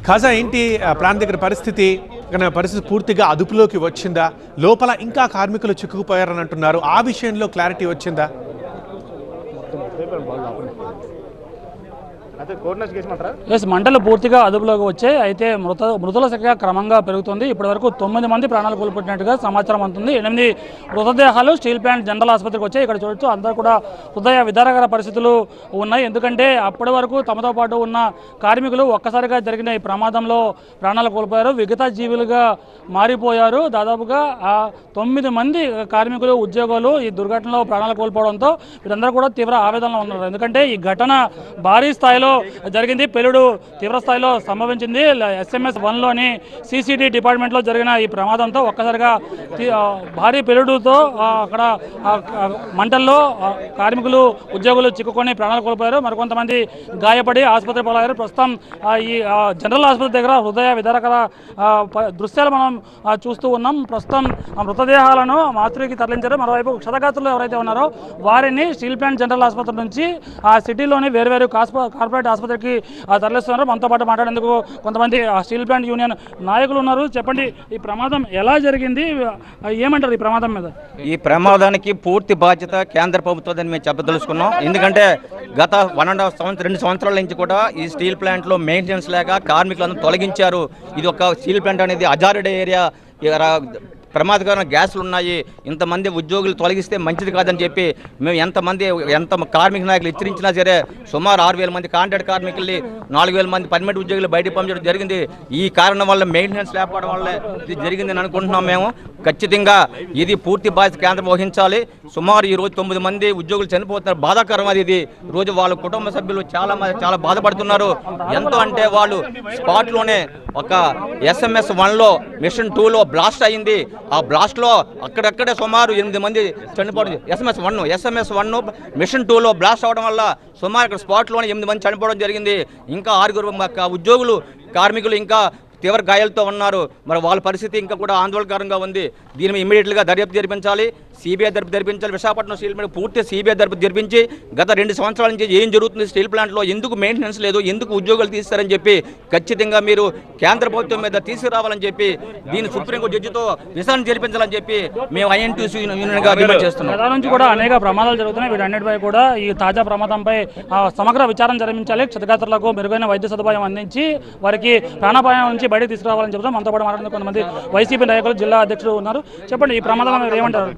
ఖాజా ఏంటి ప్లాంట్ దగ్గర పరిస్థితి పూర్తిగా అదుపులోకి వచ్చిందా? లోపల ఇంకా కార్మికులు చిక్కుకుపోయారని అంటున్నారు. ఆ విషయంలో క్లారిటీ వచ్చిందా? మంటలు పూర్తిగా అదుపులోకి వచ్చాయి. అయితే మృతుల సంఖ్య క్రమంగా పెరుగుతుంది. ఇప్పటి వరకు 9 మంది ప్రాణాలు కోల్పోయినట్టుగా సమాచారం అందుతుంది. 8 మృతదేహాలు స్టీల్ ప్లాంట్ జనరల్ ఆసుపత్రికి వచ్చాయి. ఇక్కడ చూడొచ్చు అందరూ కూడా హృదయ విదారకర పరిస్థితులు ఉన్నాయి. ఎందుకంటే అప్పటి వరకు తమతో పాటు ఉన్న కార్మికులు ఒక్కసారిగా జరిగిన ఈ ప్రమాదంలో ప్రాణాలు కోల్పోయారు, విగత జీవులుగా మారిపోయారు. దాదాపుగా 9 మంది కార్మికులు ఉద్యోగులు ఈ దుర్ఘటనలో ప్రాణాలు కోల్పోవడంతో వీరందరూ కూడా తీవ్ర ఆవేదనలో ఉన్నారు. ఎందుకంటే ఈ ఘటన భారీ స్థాయిలో జరిగింది, పేలుడు తీవ్ర స్థాయిలో సంభవించింది. SMS-1లోని CCD డిపార్ట్మెంట్లో జరిగిన ఈ ప్రమాదంతో ఒక్కసారిగా భారీ పేలుడుతో అక్కడ మంటల్లో కార్మికులు ఉద్యోగులు చిక్కుకొని ప్రాణాలు కోల్పోయారు. మరికొంతమంది గాయపడి ఆసుపత్రి పాలయ్యారు. ప్రస్తుతం ఈ జనరల్ ఆసుపత్రి దగ్గర హృదయ విదారకర దృశ్యాలు మనం చూస్తూ ఉన్నాం. ప్రస్తుతం మృతదేహాలను ఆసుపత్రికి తరలించారు. మరోవైపు క్షతగాత్రులు ఎవరైతే ఉన్నారో వారిని స్టీల్ ప్లాంట్ జనరల్ ఆసుపత్రి నుంచి ఆ సిటీలోని వేర్వేరు కార్పొరేట్ ఆసుపత్రికి తరలిస్తున్నారు. మనతో పాటు మాట్లాడేందుకు కొంతమంది స్టీల్ ప్లాంట్ యూనియన్ నాయకులు ఉన్నారు. చెప్పండి, ఈ ప్రమాదం ఎలా జరిగింది, ఏమంటారు ఈ ప్రమాదం మీద? ఈ ప్రమాదానికి పూర్తి బాధ్యత కేంద్ర ప్రభుత్వాన్ని మేము చెప్పదలుచుకున్నాం. ఎందుకంటే గత 1.5 సంవత్సరం 2 సంవత్సరాల నుంచి కూడా ఈ స్టీల్ ప్లాంట్లో మెయింటెనెన్స్ లేక కార్మికులను తొలగించారు. ఇది ఒక స్టీల్ ప్లాంట్ అనేది అజార్డ్ ఏరియా, ప్రమాదకరమైన గ్యాసులు ఉన్నాయి, ఇంతమంది ఉద్యోగులు తొలగిస్తే మంచిది కాదని చెప్పి మేము ఎంత కార్మిక నాయకులు హెచ్చరించినా సరే సుమారు 6,000 మంది కాంట్రాక్ట్ కార్మికుల్ని 4,000 మంది పర్మనెంట్ ఉద్యోగులు బయటకు పంపించడం జరిగింది. ఈ కారణం వల్ల మెయింటెనెన్స్ లేకపోవడం వల్ల ఇది జరిగిందని అనుకుంటున్నాం. మేము ఖచ్చితంగా ఇది పూర్తి బాధ్యత కేంద్రం వహించాలి. సుమారు ఈ రోజు 9 మంది ఉద్యోగులు చనిపోతున్నారు. బాధాకరం అది. ఇది రోజు వాళ్ళ కుటుంబ సభ్యులు చాలా బాధపడుతున్నారు. ఎంతో అంటే వాళ్ళు స్పాట్లోనే ఒక SMS-1లో మిషన్ 2లో బ్లాస్ట్ అయింది. ఆ బ్లాస్ట్లో అక్కడక్కడే సుమారు 8 మంది చనిపోవడం. SMS-1 మిషన్ 2లో బ్లాస్ట్ అవడం వల్ల సుమారు ఇక్కడ స్పాట్లోనే 8 మంది చనిపోవడం జరిగింది. ఇంకా 6 ఉద్యోగులు కార్మికులు ఇంకా తీవ్ర గాయాలతో ఉన్నారు. మరి వాళ్ళ పరిస్థితి ఇంకా కూడా ఆందోళనకరంగా ఉంది. దీని ఇమీడియట్గా దర్యాప్తు జరిపించాలి, CBI దర్యాప్తు జరిపించాలి. విశాఖపట్నం స్టీల్ ప్లాంట్ పూర్తి CBI దర్యాప్తు జరిపించి గత 2 సంవత్సరాల నుంచి ఏం జరుగుతుంది స్టీల్ ప్లాంట్లో, ఎందుకు మెయింటెనెన్స్ లేదు, ఎందుకు ఉద్యోగులు తీస్తారని చెప్పి ఖచ్చితంగా మీరు కేంద్ర ప్రభుత్వం మీద తీసుకురావాలని చెప్పి దీన్ని సుప్రీంకోర్టు జడ్జితో విచారణ జరిపించాలని చెప్పి మేము INTUC యూనియన్గా డిమాండ్ చేస్తున్నాం. గత నుంచి కూడా అనేక ప్రమాదాలు జరుగుతున్నాయి. వీటన్నిటిపై కూడా ఈ తాజా ప్రమాదంపై సమగ్ర విచారణ జరిపించాలి. క్షతగాత్రులకు మెరుగైన వైద్య సదుపాయం అందించి వారికి ప్రాణాపాయం నుంచి బయటకు తీసుకురావాలని చెప్తాం. మనతో పాటు మాట్లాడుతున్న కొంతమంది వైసీపీ నాయకులు, జిల్లా అధ్యక్షుడు ఉన్నారు. చెప్పండి, ఈ ప్రమాదం మీరు ఏమంటారు?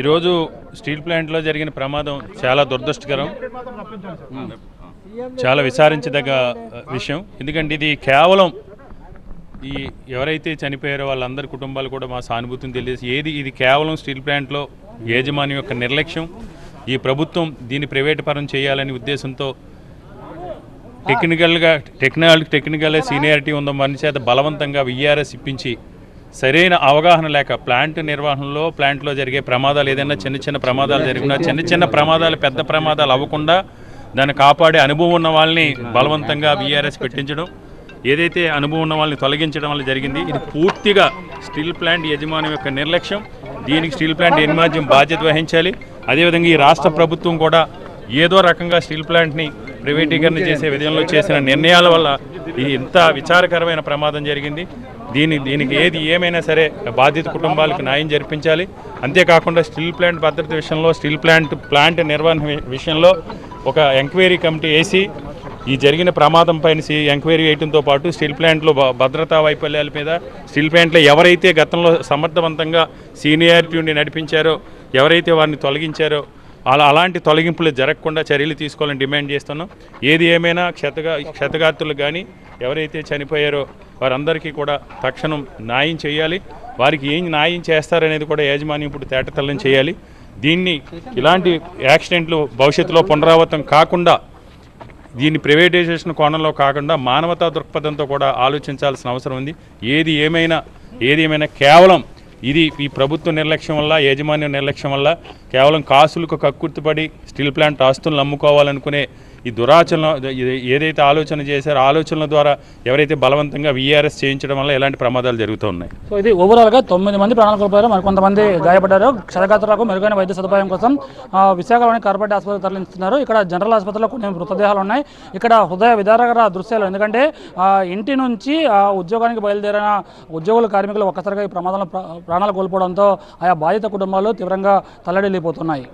ఈరోజు స్టీల్ ప్లాంట్లో జరిగిన ప్రమాదం చాలా దురదృష్టకరం, చాలా విచారించదగ్గ విషయం. ఎందుకంటే ఇది కేవలం ఈ ఎవరైతే చనిపోయారో వాళ్ళందరి కుటుంబాలు కూడా మా సానుభూతిని తెలియజేసి ఇది కేవలం స్టీల్ ప్లాంట్లో యాజమాన్యం యొక్క నిర్లక్ష్యం. ఈ ప్రభుత్వం దీన్ని ప్రైవేటు పరం చేయాలనే ఉద్దేశంతో టెక్నికల్ సీనియారిటీ ఉన్న మన చేత బలవంతంగా VRS ఇప్పించి సరైన అవగాహన లేక ప్లాంట్ నిర్వహణలో ప్లాంట్లో జరిగే ప్రమాదాలు ఏదైనా చిన్న ప్రమాదాలు జరిగినా చిన్న ప్రమాదాలు పెద్ద ప్రమాదాలు అవ్వకుండా దాన్ని కాపాడే అనుభవం ఉన్న వాళ్ళని బలవంతంగా VRS పెట్టించడం, ఏదైతే అనుభవం ఉన్న వాళ్ళని తొలగించడం వల్ల జరిగింది. ఇది పూర్తిగా స్టీల్ ప్లాంట్ యజమాని యొక్క నిర్లక్ష్యం. దీనికి స్టీల్ ప్లాంట్ యాజమాన్యం బాధ్యత వహించాలి. అదేవిధంగా ఈ రాష్ట్ర ప్రభుత్వం కూడా ఏదో రకంగా స్టీల్ ప్లాంట్ని ప్రైవేటీకరణ చేసే విధంలో చేసిన నిర్ణయాల వల్ల ఇంత విచారకరమైన ప్రమాదం జరిగింది. దీనికి ఏమైనా సరే బాధిత కుటుంబాలకు న్యాయం జరిపించాలి. అంతేకాకుండా స్టీల్ ప్లాంట్ భద్రత విషయంలో స్టీల్ ప్లాంట్ నిర్వహణ విషయంలో ఒక ఎంక్వైరీ కమిటీ వేసి ఈ జరిగిన ప్రమాదం పైన ఎంక్వైరీ వేయడంతో పాటు స్టీల్ ప్లాంట్లో భద్రతా వైఫల్యాల మీద స్టీల్ ప్లాంట్లో ఎవరైతే గతంలో సమర్థవంతంగా సీనియారిటీ ఉండి నడిపించారో, ఎవరైతే వారిని తొలగించారో అలాంటి తొలగింపులు జరగకుండా చర్యలు తీసుకోవాలని డిమాండ్ చేస్తున్నాం. ఏది ఏమైనా క్షతగాత్రులు కానీ ఎవరైతే చనిపోయారో వారందరికీ కూడా తక్షణం న్యాయం చేయాలి. వారికి ఏం న్యాయం చేస్తారనేది కూడా యాజమాన్యం ఇప్పుడు తేటతెల్లం చేయాలి. ఇలాంటి యాక్సిడెంట్లు భవిష్యత్తులో పునరావృతం కాకుండా, దీన్ని ప్రైవేటైజేషన్ కోణంలో కాకుండా మానవతా దృక్పథంతో కూడా ఆలోచించాల్సిన అవసరం ఉంది. ఏది ఏమైనా కేవలం ఈ ప్రభుత్వ నిర్లక్ష్యం వల్ల, యాజమాన్య నిర్లక్ష్యం వల్ల కేవలం కాసులకు కక్కుర్తిపడి స్టీల్ ప్లాంట్ ఆస్తులను అమ్ముకోవాలనుకునే ఈ దురాచరణ ఏదైతే ఆలోచన చేశారో ఆలోచనల ద్వారా ఎవరైతే బలవంతంగా వీఆర్ఎస్ చేయించడం వల్ల ఎలాంటి ప్రమాదాలు జరుగుతున్నాయి. సో ఇది ఓవరాల్గా 9 మంది ప్రాణాలు కోల్పోయారు, మరికొంతమంది గాయపడ్డారు. క్షతగాత్రులకు మెరుగైన వైద్య సదుపాయం కోసం విశాఖలోని కార్పొరేట్ ఆసుపత్రికి తరలిస్తున్నారు. ఇక్కడ జనరల్ ఆసుపత్రిలో కొన్ని మృతదేహాలు ఉన్నాయి. ఇక్కడ హృదయ విదారకర దృశ్యాలు, ఎందుకంటే ఇంటి నుంచి ఉద్యోగానికి బయలుదేరిన ఉద్యోగుల కార్మికులు ఒక్కసారిగా ఈ ప్రమాదంలో ప్రాణాలు కోల్పోవడంతో ఆయా బాధిత కుటుంబాలు తీవ్రంగా తల్లడిల్లిపోతున్నాయి.